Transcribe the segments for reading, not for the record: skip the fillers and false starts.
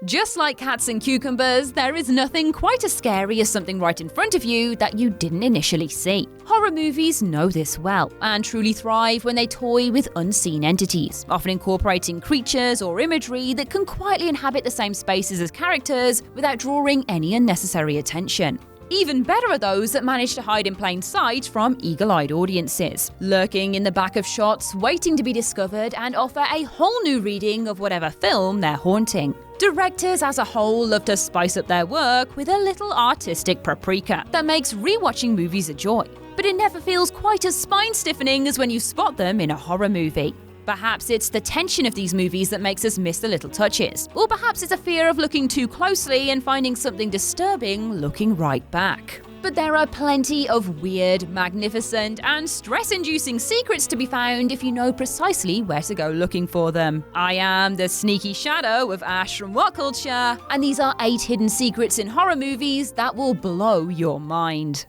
Just like cats and cucumbers, there is nothing quite as scary as something right in front of you that you didn't initially see. Horror movies know this well, and truly thrive when they toy with unseen entities, often incorporating creatures or imagery that can quietly inhabit the same spaces as characters without drawing any unnecessary attention. Even better are those that manage to hide in plain sight from eagle-eyed audiences, lurking in the back of shots, waiting to be discovered and offer a whole new reading of whatever film they're haunting. Directors as a whole love to spice up their work with a little artistic paprika that makes rewatching movies a joy, but it never feels quite as spine-stiffening as when you spot them in a horror movie. Perhaps it's the tension of these movies that makes us miss the little touches, or perhaps it's a fear of looking too closely and finding something disturbing looking right back. But there are plenty of weird, magnificent, and stress-inducing secrets to be found if you know precisely where to go looking for them. I am the sneaky shadow of Ash from What Culture, and these are 8 hidden secrets in horror movies that will blow your mind.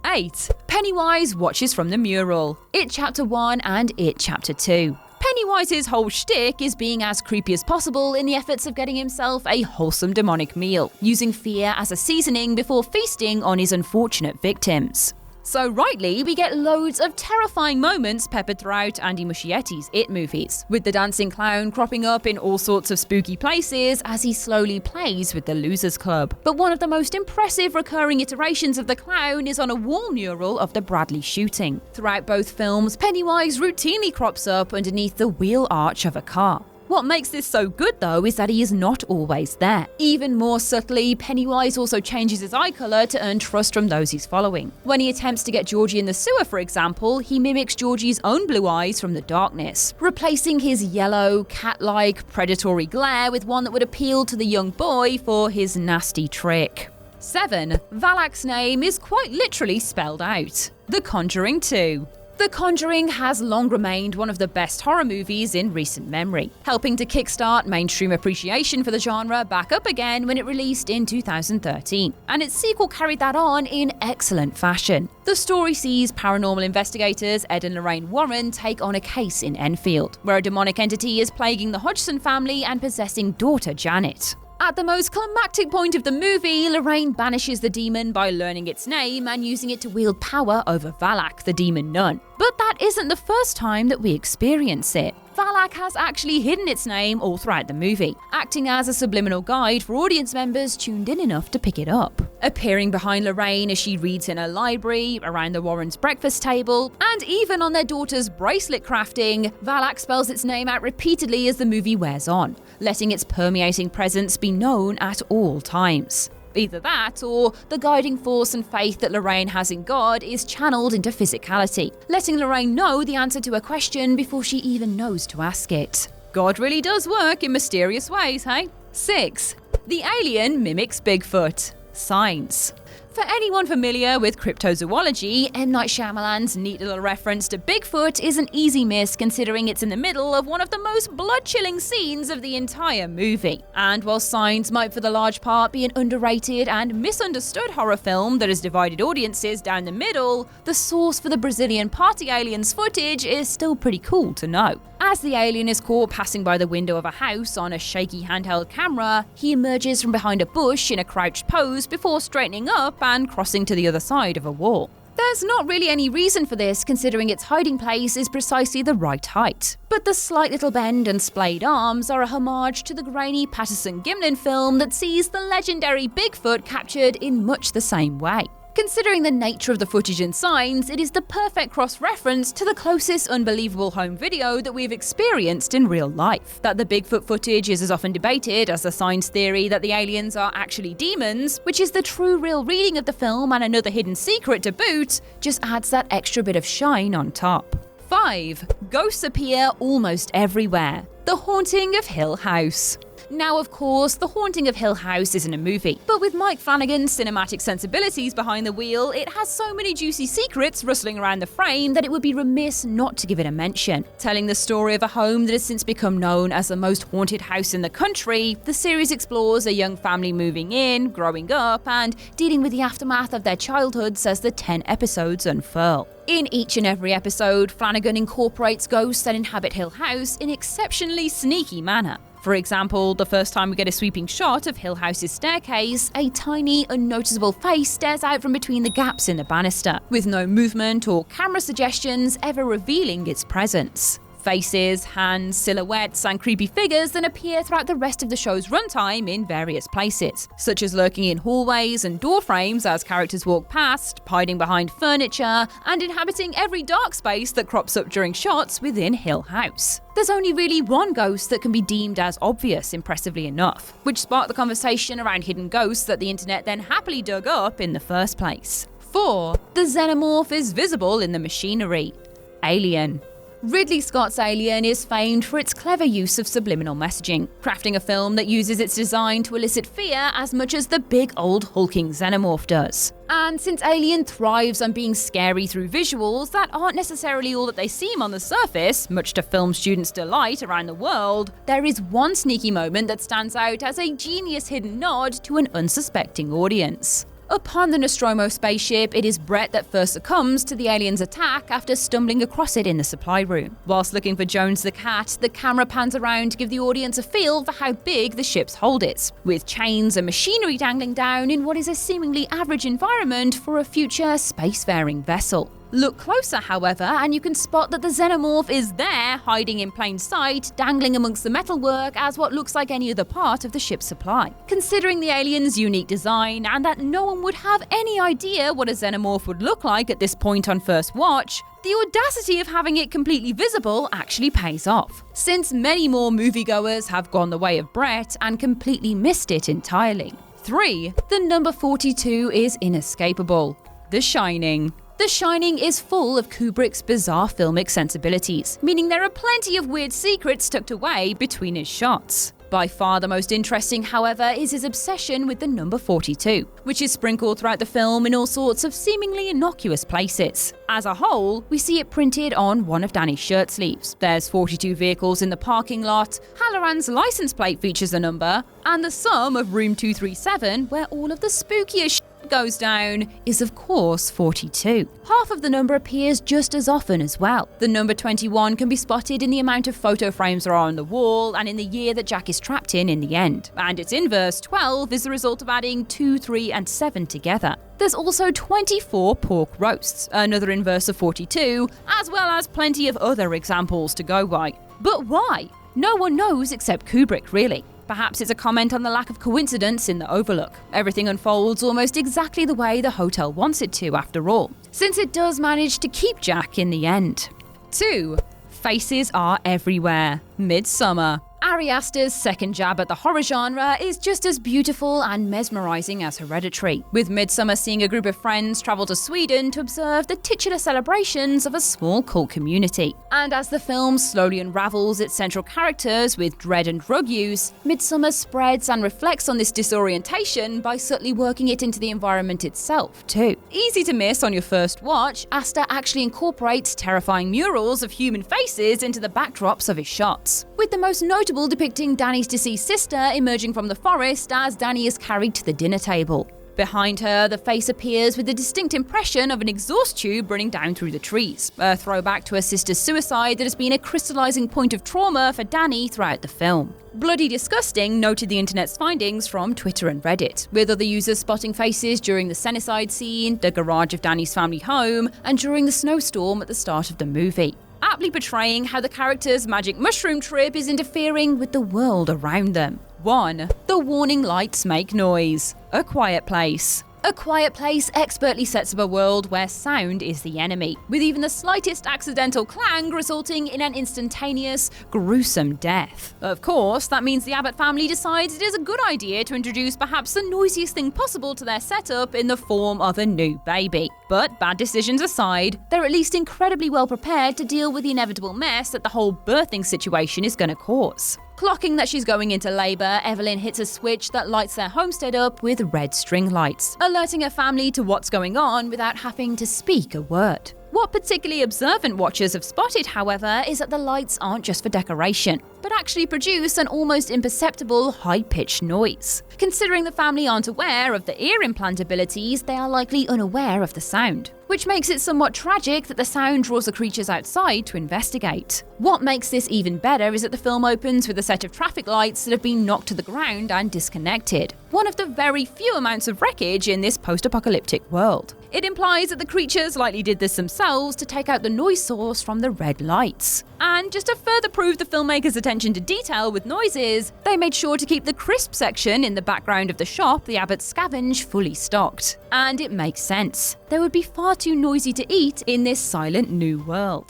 8. Pennywise watches from the mural. It Chapter 1 and It Chapter 2. Pennywise's whole shtick is being as creepy as possible in the efforts of getting himself a wholesome demonic meal, using fear as a seasoning before feasting on his unfortunate victims. So rightly, we get loads of terrifying moments peppered throughout Andy Muschietti's It movies, with the dancing clown cropping up in all sorts of spooky places as he slowly plays with the Losers Club. But one of the most impressive recurring iterations of the clown is on a wall mural of the Bradley shooting. Throughout both films, Pennywise routinely crops up underneath the wheel arch of a car. What makes this so good though is that he is not always there. Even more subtly, Pennywise also changes his eye colour to earn trust from those he's following. When he attempts to get Georgie in the sewer, for example, he mimics Georgie's own blue eyes from the darkness, replacing his yellow, cat-like, predatory glare with one that would appeal to the young boy for his nasty trick. 7. VALAK'S name is quite literally spelled out. The Conjuring 2. The Conjuring has long remained one of the best horror movies in recent memory, helping to kickstart mainstream appreciation for the genre back up again when it released in 2013, and its sequel carried that on in excellent fashion. The story sees paranormal investigators Ed and Lorraine Warren take on a case in Enfield, where a demonic entity is plaguing the Hodgson family and possessing daughter Janet. At the most climactic point of the movie, Lorraine banishes the demon by learning its name and using it to wield power over Valak, the demon nun. But that isn't the first time that we experience it. Valak has actually hidden its name all throughout the movie, acting as a subliminal guide for audience members tuned in enough to pick it up. Appearing behind Lorraine as she reads in her library, around the Warrens' breakfast table, and even on their daughter's bracelet crafting, Valak spells its name out repeatedly as the movie wears on, letting its permeating presence be known at all times. Either that, or the guiding force and faith that Lorraine has in God is channeled into physicality, letting Lorraine know the answer to a question before she even knows to ask it. God really does work in mysterious ways, hey? 6. The alien mimics Bigfoot. Signs. For anyone familiar with cryptozoology, M. Night Shyamalan's neat little reference to Bigfoot is an easy miss considering it's in the middle of one of the most blood-chilling scenes of the entire movie. And while Signs might for the large part be an underrated and misunderstood horror film that has divided audiences down the middle, the source for the Brazilian party aliens footage is still pretty cool to know. As the alien is caught passing by the window of a house on a shaky handheld camera, he emerges from behind a bush in a crouched pose before straightening up and crossing to the other side of a wall. There's not really any reason for this considering its hiding place is precisely the right height. But the slight little bend and splayed arms are a homage to the grainy Patterson-Gimlin film that sees the legendary Bigfoot captured in much the same way. Considering the nature of the footage in Signs, it is the perfect cross-reference to the closest unbelievable home video that we've experienced in real life. That the Bigfoot footage is as often debated as the Signs theory that the aliens are actually demons, which is the true real reading of the film and another hidden secret to boot, just adds that extra bit of shine on top. 5. Ghosts appear almost everywhere. The Haunting of Hill House. Now, of course, The Haunting of Hill House isn't a movie, but with Mike Flanagan's cinematic sensibilities behind the wheel, it has so many juicy secrets rustling around the frame that it would be remiss not to give it a mention. Telling the story of a home that has since become known as the most haunted house in the country, the series explores a young family moving in, growing up, and dealing with the aftermath of their childhoods as the 10 episodes unfurl. In each and every episode, Flanagan incorporates ghosts that inhabit Hill House in an exceptionally sneaky manner. For example, the first time we get a sweeping shot of Hill House's staircase, a tiny, unnoticeable face stares out from between the gaps in the banister, with no movement or camera suggestions ever revealing its presence. Faces, hands, silhouettes, and creepy figures then appear throughout the rest of the show's runtime in various places, such as lurking in hallways and door frames as characters walk past, hiding behind furniture, and inhabiting every dark space that crops up during shots within Hill House. There's only really one ghost that can be deemed as obvious, impressively enough, which sparked the conversation around hidden ghosts that the internet then happily dug up in the first place. 4. The xenomorph is visible in the machinery. Alien. Ridley Scott's Alien is famed for its clever use of subliminal messaging, crafting a film that uses its design to elicit fear as much as the big old hulking xenomorph does. And since Alien thrives on being scary through visuals that aren't necessarily all that they seem on the surface, much to film students' delight around the world, there is one sneaky moment that stands out as a genius hidden nod to an unsuspecting audience. Upon the Nostromo spaceship, it is Brett that first succumbs to the alien's attack after stumbling across it in the supply room. Whilst looking for Jones the cat, the camera pans around to give the audience a feel for how big the ship's hold is, with chains and machinery dangling down in what is a seemingly average environment for a future spacefaring vessel. Look closer, however, and you can spot that the xenomorph is there, hiding in plain sight, dangling amongst the metalwork as what looks like any other part of the ship's supply. Considering the alien's unique design, and that no one would have any idea what a xenomorph would look like at this point on first watch, the audacity of having it completely visible actually pays off, since many more moviegoers have gone the way of Brett and completely missed it entirely. 3. The number 42 is inescapable. The Shining. The Shining is full of Kubrick's bizarre filmic sensibilities, meaning there are plenty of weird secrets tucked away between his shots. By far the most interesting, however, is his obsession with the number 42, which is sprinkled throughout the film in all sorts of seemingly innocuous places. As a whole, we see it printed on one of Danny's shirt sleeves. There's 42 vehicles in the parking lot, Halloran's license plate features the number, and the sum of room 237, where all of the spookiest goes down, is of course 42. Half of the number appears just as often as well. The number 21 can be spotted in the amount of photo frames there are on the wall and in the year that Jack is trapped in the end. And its inverse, 12, is the result of adding 2, 3, and 7 together. There's also 24 pork roasts, another inverse of 42, as well as plenty of other examples to go by. But why? No one knows except Kubrick, really. Perhaps it's a comment on the lack of coincidence in the Overlook. Everything unfolds almost exactly the way the hotel wants it to, after all, since it does manage to keep Jack in the end. 2. Faces are everywhere. MIDSOMMAR. Ari Aster's second jab at the horror genre is just as beautiful and mesmerizing as Hereditary, with MIDSOMMAR seeing a group of friends travel to Sweden to observe the titular celebrations of a small cult community. And as the film slowly unravels its central characters with dread and drug use, MIDSOMMAR spreads and reflects on this disorientation by subtly working it into the environment itself, too. Easy to miss on your first watch, Aster actually incorporates terrifying murals of human faces into the backdrops of his shots, with the most notable depicting Danny's deceased sister emerging from the forest as Danny is carried to the dinner table. Behind her, the face appears with a distinct impression of an exhaust tube running down through the trees, a throwback to her sister's suicide that has been a crystallizing point of trauma for Danny throughout the film. Bloody Disgusting noted the internet's findings from Twitter and Reddit, with other users spotting faces during the Senicide scene, the garage of Danny's family home, and during the snowstorm at the start of the movie, aptly portraying how the character's magic mushroom trip is interfering with the world around them. 1. The warning lights make noise. A Quiet Place. A Quiet Place expertly sets up a world where sound is the enemy, with even the slightest accidental clang resulting in an instantaneous, gruesome death. Of course, that means the Abbott family decides it is a good idea to introduce perhaps the noisiest thing possible to their setup in the form of a new baby. But bad decisions aside, they're at least incredibly well prepared to deal with the inevitable mess that the whole birthing situation is going to cause. Clocking that she's going into labour, Evelyn hits a switch that lights their homestead up with red string lights, alerting her family to what's going on without having to speak a word. What particularly observant watchers have spotted, however, is that the lights aren't just for decoration. but actually produce an almost imperceptible high-pitched noise. Considering the family aren't aware of the ear implant abilities, they are likely unaware of the sound, which makes it somewhat tragic that the sound draws the creatures outside to investigate. What makes this even better is that the film opens with a set of traffic lights that have been knocked to the ground and disconnected, one of the very few amounts of wreckage in this post-apocalyptic world. It implies that the creatures likely did this themselves to take out the noise source from the red lights. And just to further prove the filmmakers' attention to detail with noises, they made sure to keep the crisp section in the background of the shop the Abbots scavenge fully stocked. And it makes sense. They would be far too noisy to eat in this silent new world.